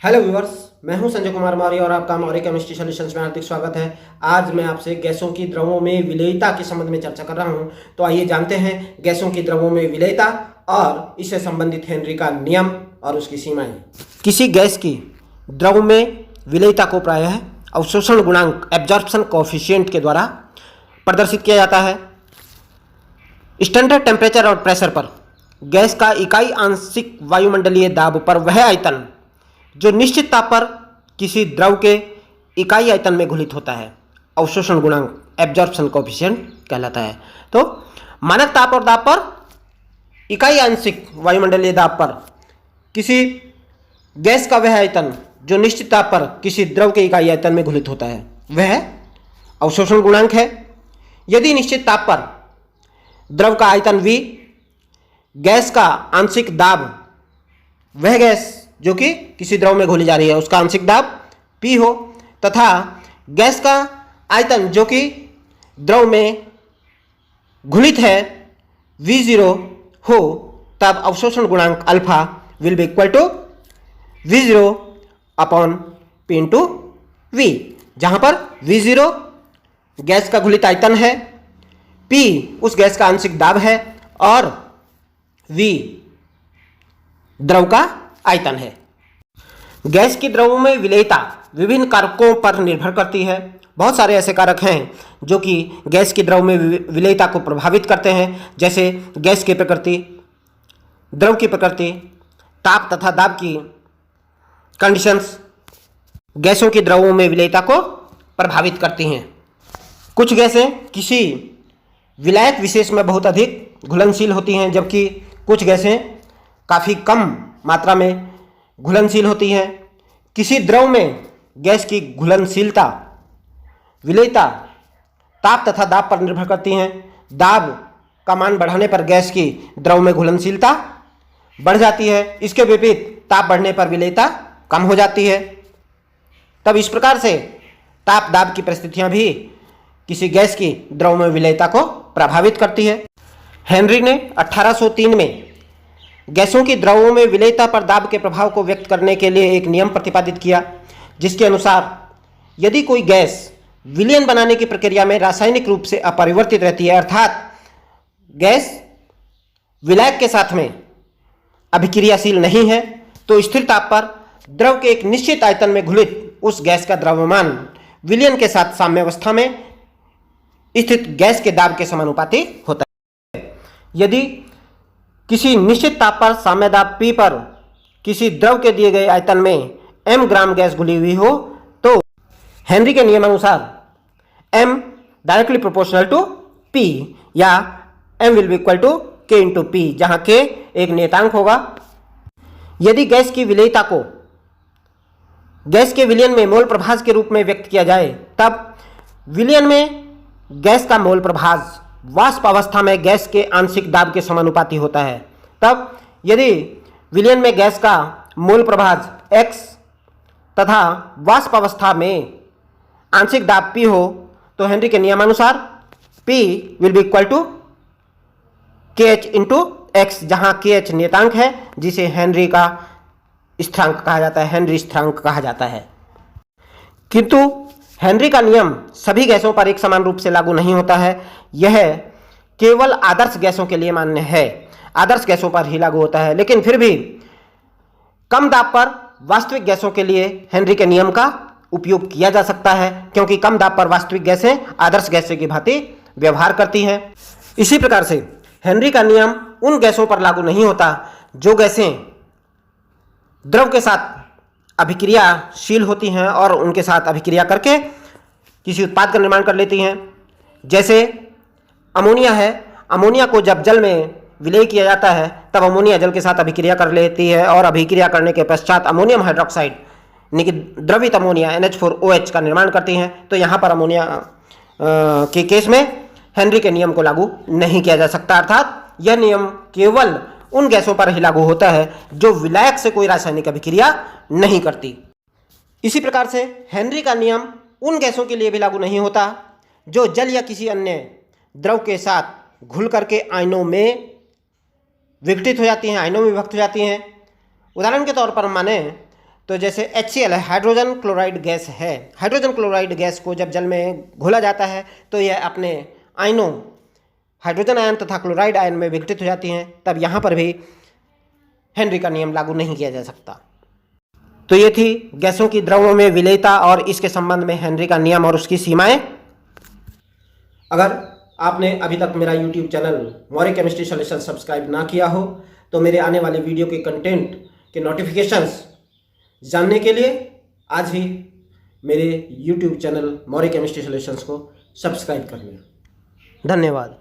Hello viewers, मैं हूं संजय कुमार मौर्य और आपका मौर्य केमिस्ट्री सॉल्यूशंस में हार्दिक स्वागत है। आज मैं आपसे गैसों की द्रवों में विलेयता के संबंध में चर्चा कर रहा हूं। तो आइए जानते हैं गैसों की द्रवों में विलेयता और इससे संबंधित हेनरी का नियम और उसकी सीमाएं। किसी गैस की द्रव में विलेयता को प्रायः अवशोषण गुणांक एब्जॉर्प्शन कोएफिशिएंट के द्वारा प्रदर्शित किया जाता है। स्टैंडर्ड टेम्परेचर और प्रेशर पर गैस का इकाई आंशिक वायुमंडलीय दाब पर वह आयतन जो निश्चित ताप पर किसी द्रव के इकाई आयतन में घुलित होता है अवशोषण गुणांक एब्जॉर्प्शन कोएफिशिएंट कहलाता है। तो मानक ताप और दाब पर इकाई आंशिक वायुमंडलीय दाब पर किसी गैस का वह आयतन जो निश्चित ताप पर किसी द्रव के इकाई आयतन में घुलित होता है वह अवशोषण गुणांक है। यदि निश्चित ताप पर द्रव का आयतन V, गैस का आंशिक दाब, वह गैस जो कि किसी द्रव में घोली जा रही है उसका आंशिक दाब P हो, तथा गैस का आयतन जो कि द्रव में घुलित है V0 हो, तब अवशोषण गुणांक alpha will be equal to V0 upon P into V, जहां पर V0 गैस का घुलित आयतन है, P उस गैस का आंशिक दाब है और V द्रव का आयतन है। गैस की द्रवों में विलेयता विभिन्न कारकों पर निर्भर करती है। बहुत सारे ऐसे कारक हैं जो कि गैस की द्रव में विलेयता को प्रभावित करते हैं, जैसे गैस की प्रकृति, द्रव की प्रकृति, ताप तथा दाब की कंडीशंस गैसों की द्रवों में विलेयता को प्रभावित करती हैं। कुछ गैसें किसी विलायक विशेष में बहुत अधिक घुलनशील होती हैं, जबकि कुछ गैसें काफ़ी कम मात्रा में घुलनशील होती हैं। किसी द्रव में गैस की घुलनशीलता विलेयता ताप तथा दाब पर निर्भर करती हैं। दाब का मान बढ़ाने पर गैस की द्रव में घुलनशीलता बढ़ जाती है, इसके विपरीत ताप बढ़ने पर विलेयता कम हो जाती है। तब इस प्रकार से ताप दाब की परिस्थितियां भी किसी गैस की द्रव में विलेयता को प्रभावित करती है। हेनरी ने 1803 में गैसों की द्रवों में विलेयता पर दाब के प्रभाव को व्यक्त करने के लिए एक नियम प्रतिपादित किया, जिसके अनुसार यदि कोई गैस विलयन बनाने की प्रक्रिया में रासायनिक रूप से अपरिवर्तित रहती है, अर्थात गैस विलायक के साथ में अभिक्रियाशील नहीं है, तो स्थिर ताप पर द्रव के एक निश्चित आयतन में घुलित उस गैस का द्रव्यमान विलयन के साथ साम्यावस्था में स्थित गैस के दाब के समानुपाती होता है। यदि किसी निश्चित ताप पर साम्य दाब P पर किसी द्रव के दिए गए आयतन में m ग्राम गैस घुली हुई हो, तो हेनरी के नियमानुसार m directly proportional to P या m will be equal to K into P, जहां K एक नियतांक होगा। यदि गैस की विलेयता को गैस के विलयन में मोल प्रभाज के रूप में व्यक्त किया जाए, तब विलयन में गैस का मोल प्रभाज वाष्प अवस्था में गैस के आंशिक दाब के समानुपाती होता है। तब यदि विलयन में गैस का मोल प्रभाज x तथा वाष्प अवस्था में आंशिक दाब P हो, तो हेनरी के नियमानुसार P will be equal to KH into X, जहां KH नियतांक है जिसे हेनरी का स्थिरांक कहा जाता है, हेनरी स्थिरांक कहा जाता है। किंतु हेनरी का नियम सभी गैसों पर एक समान रूप से लागू नहीं होता है। यह केवल आदर्श गैसों के लिए मान्य है, आदर्श गैसों पर ही लागू होता है। लेकिन फिर भी कम दाब पर वास्तविक गैसों के लिए हेनरी के नियम का उपयोग किया जा सकता है, क्योंकि कम दाब पर वास्तविक गैसें आदर्श गैसों की भांति व्यवहार करती हैं। इसी प्रकार से हेनरी का नियम उन गैसों पर लागू नहीं होता जो गैसें द्रव के साथ अभिक्रियाशील होती हैं और उनके साथ अभिक्रिया करके किसी उत्पाद का निर्माण कर लेती हैं। जैसे अमोनिया है, अमोनिया को जब जल में विलय किया जाता है तब अमोनिया जल के साथ अभिक्रिया कर लेती है और अभिक्रिया करने के पश्चात अमोनियम हाइड्रोक्साइड यानी कि द्रवित अमोनिया NH4OH का निर्माण करती हैं। तो यहाँ पर अमोनिया के केस में हेनरी के नियम को लागू नहीं किया जा सकता, अर्थात यह नियम केवल उन गैसों पर ही लागू होता है जो विलायक से कोई रासायनिक अभिक्रिया नहीं करती। इसी प्रकार से हेनरी का नियम उन गैसों के लिए भी लागू नहीं होता जो जल या किसी अन्य द्रव के साथ घुल करके आयनों में विघटित हो जाती हैं, आयनों में विभक्त हो जाती हैं। उदाहरण के तौर पर माने तो जैसे HCl है, हाइड्रोजन क्लोराइड गैस है। हाइड्रोजन क्लोराइड गैस को जब जल में घोला जाता है तो यह अपने आयनों हाइड्रोजन आयन तथा क्लोराइड आयन में विघटित हो जाती हैं। तब यहाँ पर भी हेनरी का नियम लागू नहीं किया जा सकता। तो ये थी गैसों की द्रवों में विलेयता और इसके संबंध में हेनरी का नियम और उसकी सीमाएं। अगर आपने अभी तक मेरा YouTube channel Maurya chemistry solution subscribe ना किया हो तो मेरे आने वाले वीडियो के कंटेंट के नोटिफिकेशंस जानने के लिए आज ही मेरे YouTube channel Maurya chemistry solutions को सब्सक्राइब कर लें। धन्यवाद।